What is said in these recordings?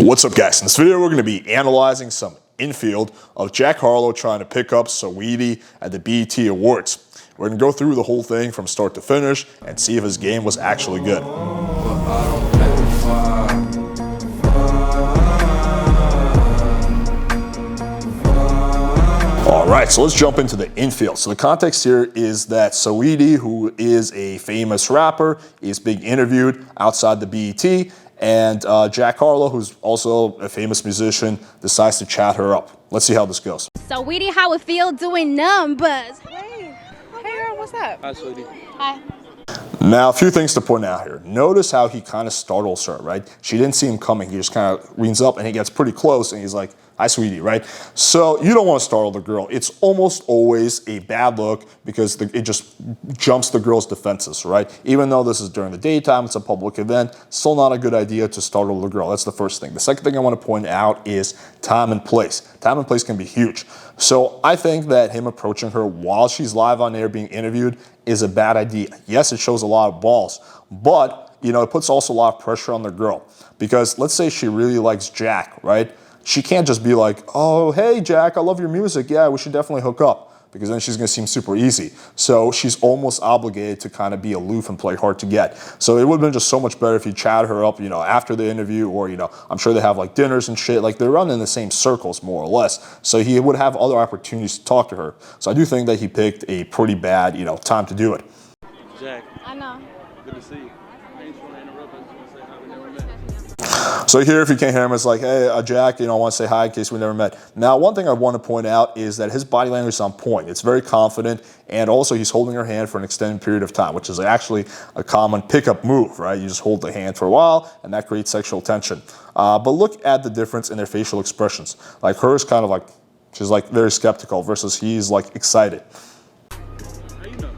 What's up, guys? In this video, we're going to be analyzing some infield of Jack Harlow trying to pick up Saweetie at the BET Awards. We're going to go through the whole thing from start to finish and see if his game was actually good. Alright, so let's jump into the infield. So the context here is that Saweetie, who is a famous rapper, is being interviewed outside the BET. And Jack Harlow, who's also a famous musician, decides to chat her up. Let's see how this goes. Saweetie, how it feel doing numbers? Hey girl, what's up? Hi, sweetie. Hi. Now, a few things to point out here. Notice how he kind of startles her, right? She didn't see him coming. He just kind of leans up and he gets pretty close and he's like, "Hi, sweetie," right? So you don't want to startle the girl. It's almost always a bad look because it just jumps the girl's defenses, right? Even though this is during the daytime, it's a public event, still not a good idea to startle the girl. That's the first thing. The second thing I want to point out is time and place. Time and place can be huge. So I think that him approaching her while she's live on air being interviewed is a bad idea. Yes, it shows a lot of balls, but it puts also a lot of pressure on the girl because let's say she really likes Jack, right? She can't just be like, "Oh, hey, Jack, I love your music. Yeah, we should definitely hook up," because then she's going to seem super easy. So she's almost obligated to kind of be aloof and play hard to get. So it would have been just so much better if you chat her up, after the interview, or, I'm sure they have like dinners and shit. Like, they run in the same circles more or less. So he would have other opportunities to talk to her. So I do think that he picked a pretty bad, time to do it. Jack. I know. Good to see you. I just want to interrupt. I just want to say hi. We never met. So here, if you can't hear him, it's like, "Hey, Jack, I want to say hi in case we never met." Now, one thing I want to point out is that his body language is on point. It's very confident, and also he's holding her hand for an extended period of time, which is actually a common pickup move, right? You just hold the hand for a while, and that creates sexual tension. But look at the difference in their facial expressions. Like, hers kind of like, she's like very skeptical versus he's like excited. How you know?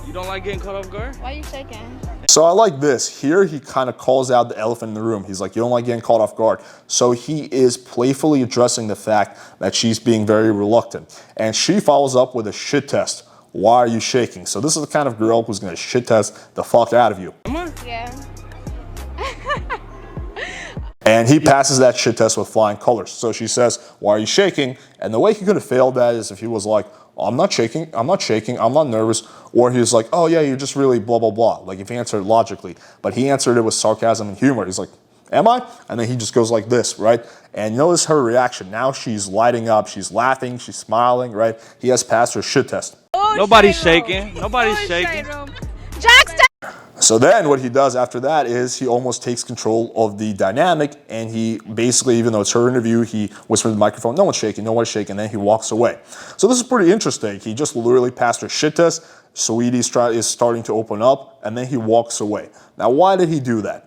You don't like getting caught off guard? Why are you shaking? So I like this. Here he kind of calls out the elephant in the room. He's like, "You don't like getting caught off guard." So he is playfully addressing the fact that she's being very reluctant. And she follows up with a shit test. "Why are you shaking?" So this is the kind of girl who's going to shit test the fuck out of you. Come on. Yeah. And he passes that shit test with flying colors. So she says, "Why are you shaking?" And the way he could have failed that is if he was like, "I'm not shaking, I'm not shaking, I'm not nervous." Or he was like, "Oh yeah, you're just really blah, blah, blah." Like, if he answered logically. But he answered it with sarcasm and humor. He's like, "Am I?" And then he just goes like this, right? And notice her reaction. Now she's lighting up, she's laughing, she's smiling, right? He has passed her shit test. Oh, Nobody's shaking. Nobody's shaking. Jack, stop. So then what he does after that is he almost takes control of the dynamic, and he basically, even though it's her interview, he whispers in the microphone, "No one's shaking, no one's shaking," and then he walks away. So this is pretty interesting. He just literally passed her shit test. Saweetie is starting to open up, and then he walks away. Now, why did he do that?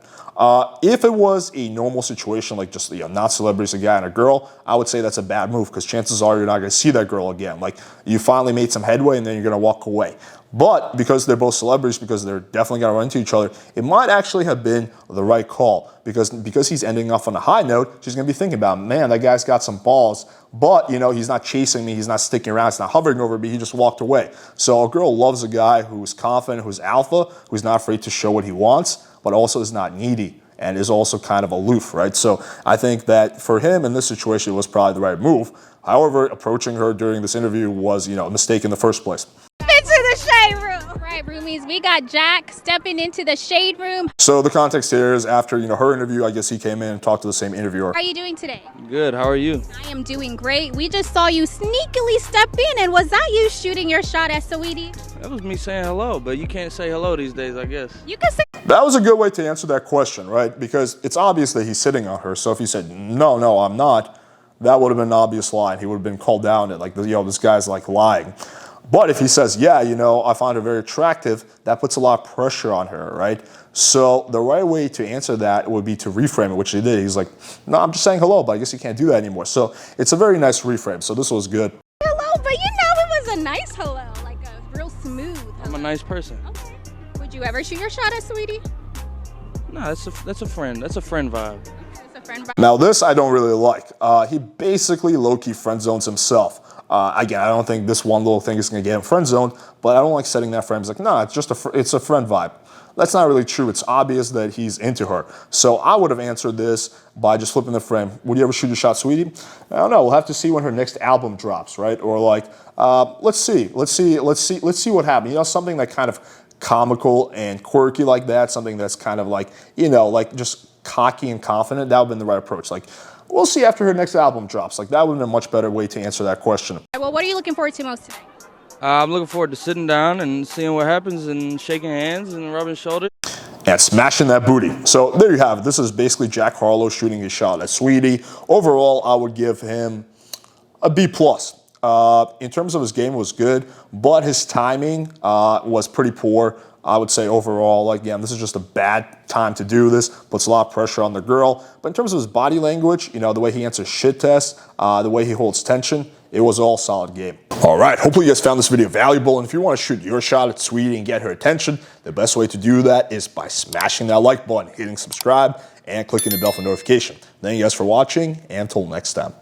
If it was a normal situation, like just not celebrities, a guy and a girl, I would say that's a bad move because chances are you're not going to see that girl again. Like, you finally made some headway and then you're going to walk away. But because they're both celebrities, because they're definitely going to run into each other, it might actually have been the right call because he's ending off on a high note. She's going to be thinking about, "Man, that guy's got some balls, but he's not chasing me, he's not sticking around, he's not hovering over me, he just walked away." So a girl loves a guy who's confident, who's alpha, who's not afraid to show what he wants, but also is not needy and is also kind of aloof, right? So I think that for him in this situation, it was probably the right move. However, approaching her during this interview was, a mistake in the first place. Into the shade room. Right, roomies, we got Jack stepping into the shade room. So the context here is after, her interview, I guess he came in and talked to the same interviewer. How are you doing today? Good. How are you? I am doing great. We just saw you sneakily step in, and was that you shooting your shot at Saweetie? That was me saying hello, but you can't say hello these days, I guess. You can say. That was a good way to answer that question, right? Because it's obvious that he's sitting on her. So if he said, no, I'm not, that would have been an obvious lie. He would have been called down at like, this guy's like lying. But if he says, "Yeah, I find her very attractive," that puts a lot of pressure on her, right? So the right way to answer that would be to reframe it, which he did. He's like, "No, I'm just saying hello, but I guess you can't do that anymore." So it's a very nice reframe. So this was good. Hello, but it was a nice hello, like a real smooth hello. I'm a nice person. Okay. Would you ever shoot your shot at Saweetie? No, that's a friend. That's a friend vibe. It's a friend. Now this I don't really like. He basically low-key friend zones himself. Again, I don't think this one little thing is going to get him friend zoned, but I don't like setting that frame. It's like, no, it's a friend vibe. that's not really true. It's obvious that he's into her. So I would have answered this by just flipping the frame. Would you ever shoot your shot, sweetie? I don't know. We'll have to see when her next album drops, right? Or like, let's see what happens. You know, something that kind of comical and quirky like that. Something that's kind of like, you know, like just cocky and confident. That would have been the right approach. Like, we'll see after her next album drops. Like, that would have been a much better way to answer that question. All right, well, what are you looking forward to most today? I'm looking forward to sitting down and seeing what happens and shaking hands and rubbing shoulders. And smashing that booty. So there you have it. This is basically Jack Harlow shooting his shot at Saweetie. Overall, I would give him a B+. In terms of his game, it was good, but his timing was pretty poor. I would say overall, again, this is just a bad time to do this, puts a lot of pressure on the girl. But in terms of his body language, you know, the way he answers shit tests, the way he holds tension, it was all solid game. All right, hopefully you guys found this video valuable. And if you want to shoot your shot at Saweetie and get her attention, the best way to do that is by smashing that like button, hitting subscribe, and clicking the bell for notification. Thank you guys for watching, and until next time.